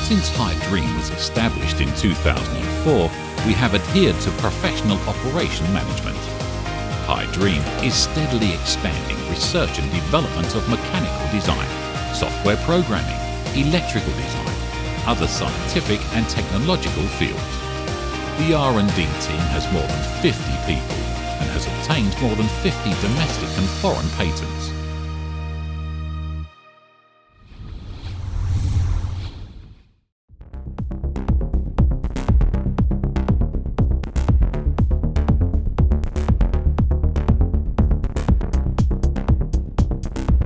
Since HighDream was established in 2004, we have adhered to professional operation management. HighDream is steadily expanding research and development of mechanical design, software programming, electrical design, other scientific and technological fields. The R&D team has more than 50 people and has obtained more than 50 domestic and foreign patents.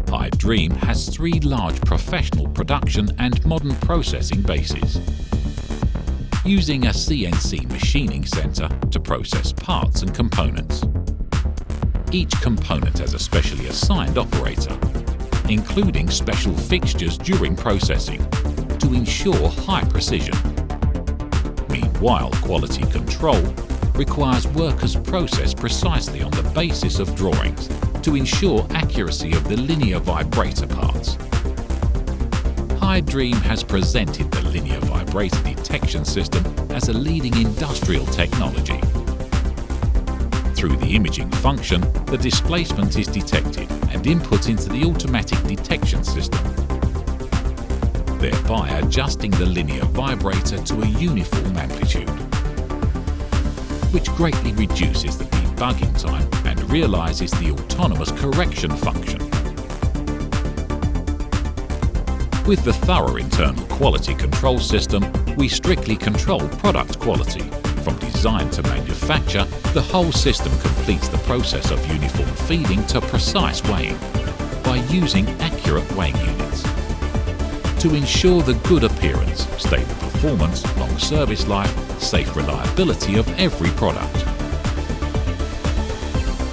HighDream has 3 large professional production and modern processing bases. Using a CNC machining center to process parts and components. Each component has a specially assigned operator, including special fixtures during processing to ensure high precision. Meanwhile, quality control requires workers process precisely on the basis of drawings to ensure accuracy of the linear vibrator parts. HighDream has presented the linear vibrator detection system as a leading industrial technology. Through the imaging function, the displacement is detected and input into the automatic detection system, thereby adjusting the linear vibrator to a uniform amplitude, which greatly reduces the debugging time and realizes the autonomous correction function. With the thorough internal quality control system, we strictly control product quality. From design to manufacture, the whole system completes the process of uniform feeding to precise weighing by using accurate weighing units. To ensure the good appearance, stable performance, long service life, safe reliability of every product.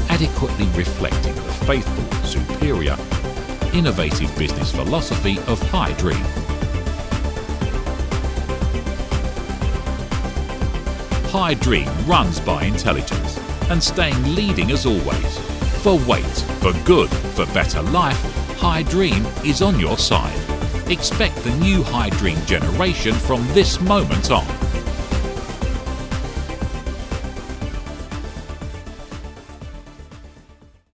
Adequately reflecting the faithful, superior, innovative business philosophy of HighDream. HighDream runs by intelligence and staying leading as always. For weight, for good, for better life, HighDream is on your side. Expect the new HighDream generation from this moment on.